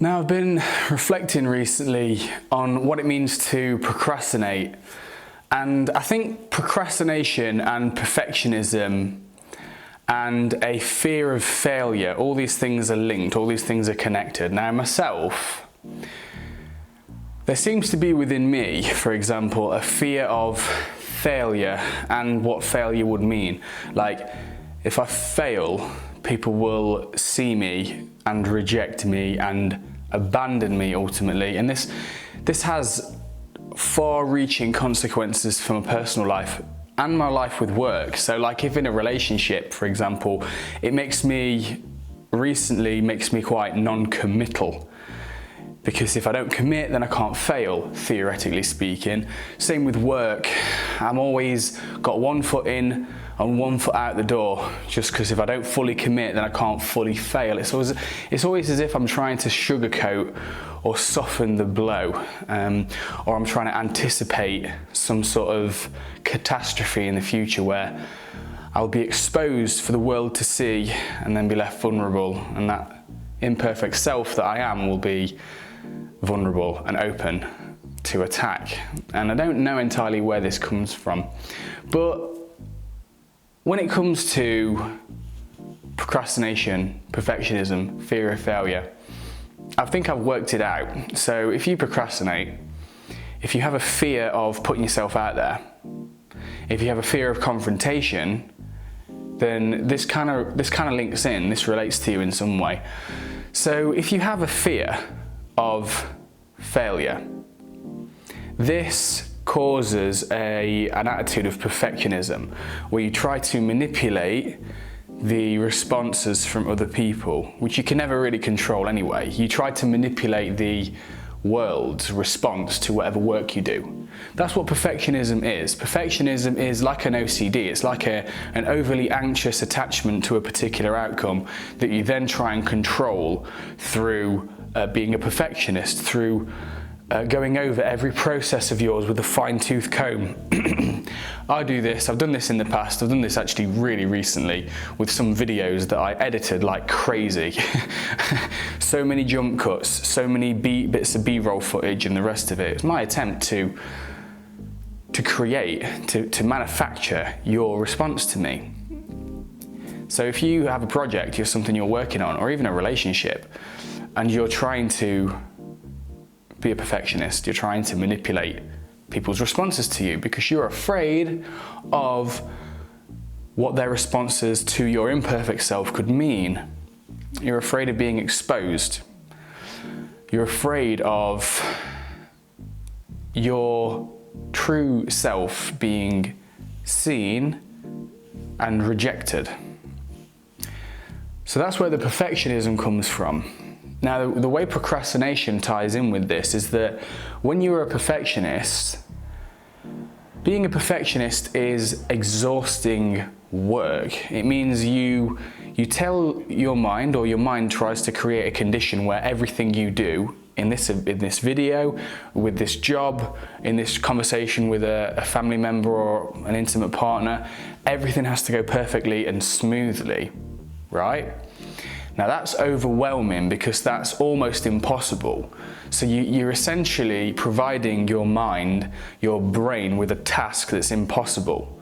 Now, I've been reflecting recently on what it means to procrastinate, and I think procrastination and perfectionism and a fear of failure, all these things are linked, all these things are connected. Now, myself, there seems to be within me, for example, a fear of failure and what failure would mean. Like, if I fail, people will see me and reject me and abandon me ultimately, and this has far-reaching consequences for my personal life and my life with work. So like, if in a relationship, for example, it recently makes me quite non-committal, because if I don't commit, then I can't fail, theoretically speaking. Same with work. I'm always got one foot in and one foot out the door, just because if I don't fully commit, then I can't fully fail. It's always as if I'm trying to sugarcoat or soften the blow, or I'm trying to anticipate some sort of catastrophe in the future where I'll be exposed for the world to see and then be left vulnerable, and that imperfect self that I am will be vulnerable and open to attack. And I don't know entirely where this comes from, but when it comes to procrastination, perfectionism, fear of failure, I think I've worked it out. So if you procrastinate, if you have a fear of putting yourself out there, if you have a fear of confrontation, then this kind of links in, this relates to you in some way. So if you have a fear of failure, this causes an attitude of perfectionism, where you try to manipulate the responses from other people, which you can never really control anyway. You try to manipulate the world's response to whatever work you do. That's what perfectionism is. Perfectionism is like an OCD. It's like an overly anxious attachment to a particular outcome that you then try and control through being a perfectionist, through going over every process of yours with a fine-tooth comb. I do this, I've done this in the past, I've done this actually really recently with some videos that I edited like crazy. So many jump cuts, so many bits of B-roll footage and the rest of it. It's my attempt to create, to manufacture your response to me. So if you have a project, you're something you're working on, or even a relationship, and you're trying to be a perfectionist, you're trying to manipulate people's responses to you because you're afraid of what their responses to your imperfect self could mean. You're afraid of being exposed. You're afraid of your true self being seen and rejected. So that's where the perfectionism comes from. Now, the way procrastination ties in with this is that when you're a perfectionist, being a perfectionist is exhausting work. It means you tell your mind, or your mind tries to create a condition where everything you do in this video, with this job, in this conversation with a family member or an intimate partner, everything has to go perfectly and smoothly, right? Now that's overwhelming because that's almost impossible. So you're essentially providing your mind, your brain, with a task that's impossible.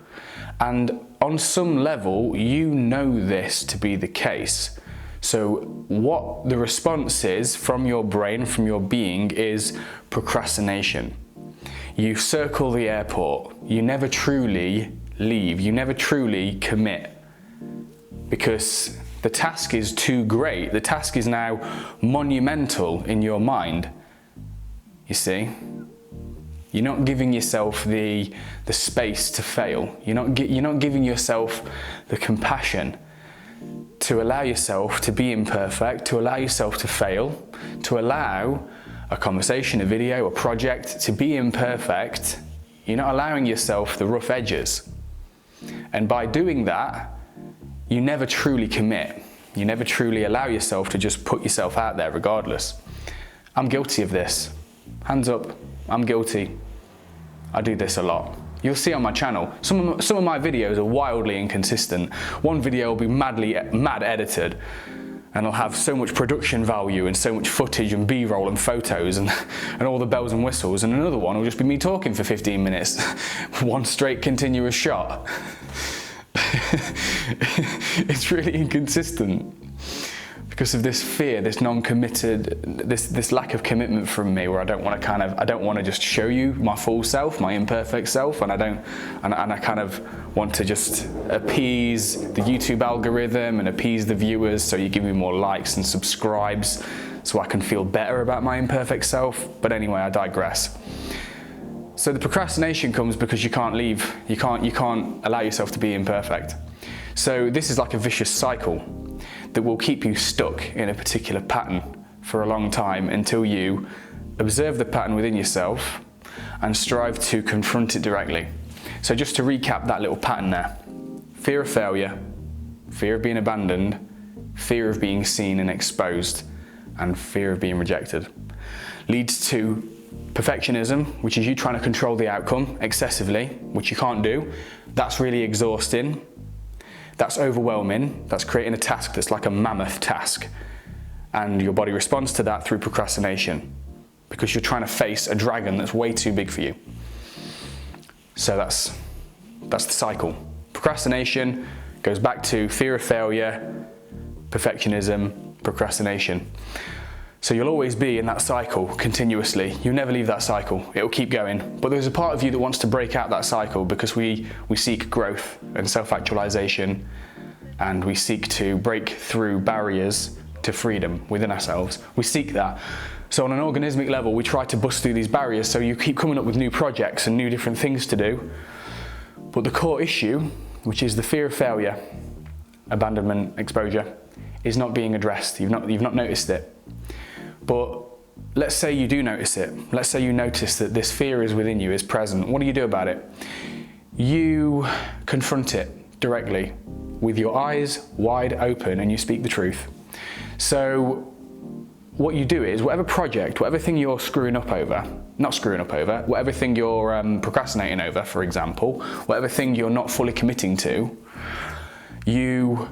And on some level, you know this to be the case. So what the response is from your brain, from your being, is procrastination. You circle the airport. You never truly leave. You never truly commit, because the task is too great. The task is now monumental in your mind. You see? You're not giving yourself the space to fail. You're not giving yourself the compassion to allow yourself to be imperfect, to allow yourself to fail, to allow a conversation, a video, a project to be imperfect. You're not allowing yourself the rough edges. And by doing that, you never truly commit. You never truly allow yourself to just put yourself out there regardless. I'm guilty of this. Hands up, I'm guilty. I do this a lot. You'll see on my channel, some of my videos are wildly inconsistent. One video will be mad edited, and it'll have so much production value and so much footage and B-roll and photos and all the bells and whistles, and another one will just be me talking for 15 minutes, one straight continuous shot. It's really inconsistent because of this fear, this non-committed, this lack of commitment from me, where I don't want to just show you my full self, my imperfect self, and I kind of want to just appease the YouTube algorithm and appease the viewers, so you give me more likes and subscribes so I can feel better about my imperfect self. But anyway, I digress. So the procrastination comes because you can't allow yourself to be imperfect. So this is like a vicious cycle that will keep you stuck in a particular pattern for a long time until you observe the pattern within yourself and strive to confront it directly. So just to recap that little pattern there: fear of failure, fear of being abandoned, fear of being seen and exposed, and fear of being rejected. Leads to perfectionism, which is you trying to control the outcome excessively, which you can't do. That's really exhausting. That's overwhelming. That's creating a task that's like a mammoth task. And your body responds to that through procrastination, because you're trying to face a dragon that's way too big for you. So that's the cycle. Procrastination goes back to fear of failure, perfectionism, procrastination. So you'll always be in that cycle continuously. You'll never leave that cycle. It'll keep going. But there's a part of you that wants to break out that cycle, because we seek growth and self-actualization, and we seek to break through barriers to freedom within ourselves. We seek that. So on an organismic level, we try to bust through these barriers, so you keep coming up with new projects and new different things to do. But the core issue, which is the fear of failure, abandonment, exposure, is not being addressed. You've not noticed it. But let's say you do notice it. Let's say you notice that this fear is within you, is present. What do you do about it? You confront it directly with your eyes wide open, and you speak the truth. So what you do is, whatever project, whatever thing you're whatever thing you're procrastinating over, for example, whatever thing you're not fully committing to, you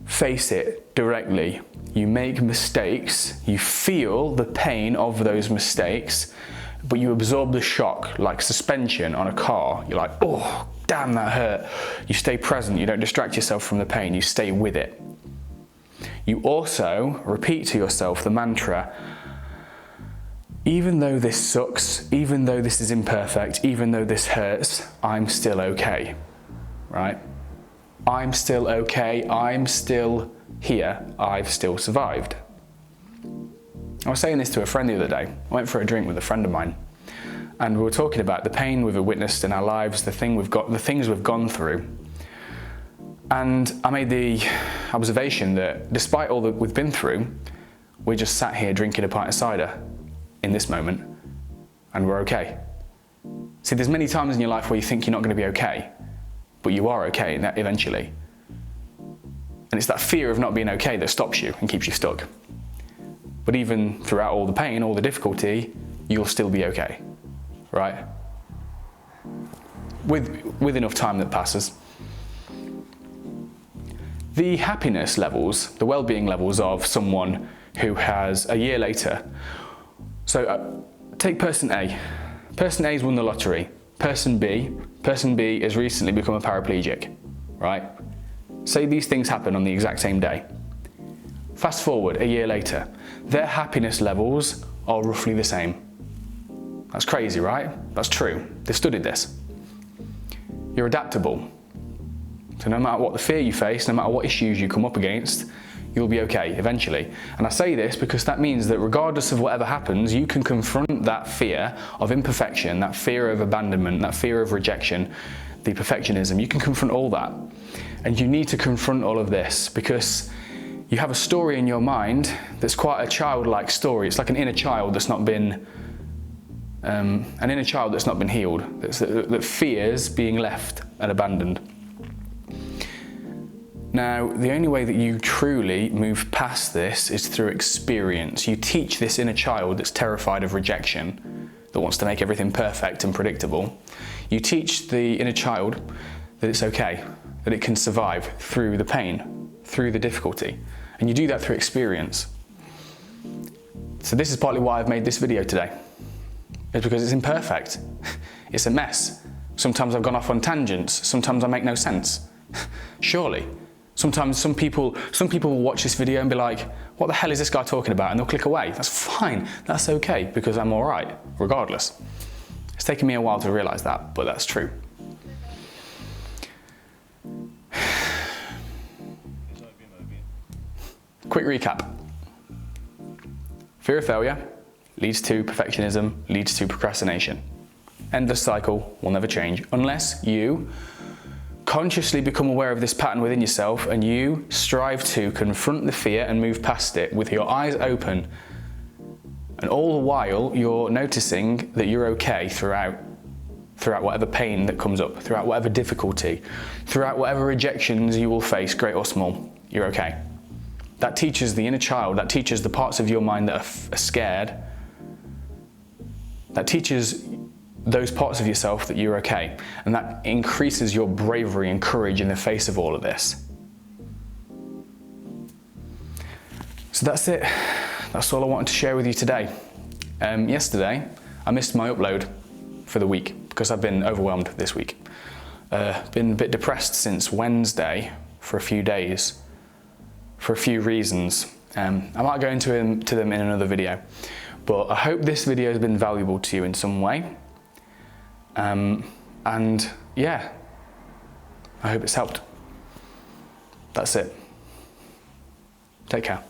face it directly. You make mistakes, you feel the pain of those mistakes, but you absorb the shock like suspension on a car. You're like, oh, damn, that hurt. You stay present, you don't distract yourself from the pain, you stay with it. You also repeat to yourself the mantra, even though this sucks, even though this is imperfect, even though this hurts, I'm still okay, right? I'm still okay, I'm still here, I've still survived. I was saying this to a friend the other day. I went for a drink with a friend of mine, and we were talking about the pain we've witnessed in our lives, the things we've gone through. And I made the observation that despite all that we've been through, we're just sat here drinking a pint of cider in this moment, and we're okay. See, there's many times in your life where you think you're not going to be okay, but you are okay eventually. And it's that fear of not being okay that stops you and keeps you stuck. But even throughout all the pain, all the difficulty, you'll still be okay, right? With enough time that passes. The happiness levels, the well-being levels of someone who has a year later. So take person A. Person A's won the lottery. Person B has recently become a paraplegic, right? Say these things happen on the exact same day. Fast forward a year later, their happiness levels are roughly the same. That's crazy, right? That's true. They studied this. You're adaptable. So no matter what the fear you face, no matter what issues you come up against, you'll be okay eventually. And I say this because that means that regardless of whatever happens, you can confront that fear of imperfection, that fear of abandonment, that fear of rejection, the perfectionism. You can confront all that. And you need to confront all of this because you have a story in your mind that's quite a childlike story. It's like an inner child that's not been healed, that fears being left and abandoned. Now, the only way that you truly move past this is through experience. You teach this inner child that's terrified of rejection, that wants to make everything perfect and predictable. You teach the inner child that it's okay, that it can survive through the pain, through the difficulty. And you do that through experience. So this is partly why I've made this video today. It's because it's imperfect. It's a mess. Sometimes I've gone off on tangents. Sometimes I make no sense. Surely. Sometimes some people will watch this video and be like, what the hell is this guy talking about? And they'll click away. That's fine. That's okay, because I'm all right, regardless. It's taken me a while to realize that, but that's true. Quick recap. Fear of failure leads to perfectionism, leads to procrastination. Endless cycle will never change unless you consciously become aware of this pattern within yourself and you strive to confront the fear and move past it with your eyes open. And all the while you're noticing that you're okay throughout whatever pain that comes up, throughout whatever difficulty, throughout whatever rejections you will face, great or small, you're okay. That teaches the inner child, that teaches the parts of your mind that are scared, that teaches those parts of yourself that you're okay. And that increases your bravery and courage in the face of all of this. So that's it. That's all I wanted to share with you today. Yesterday, I missed my upload for the week because I've been overwhelmed this week. Been a bit depressed since Wednesday for a few days, for a few reasons. I might go into them in another video, but I hope this video has been valuable to you in some way. And yeah, I hope it's helped. That's it. Take care.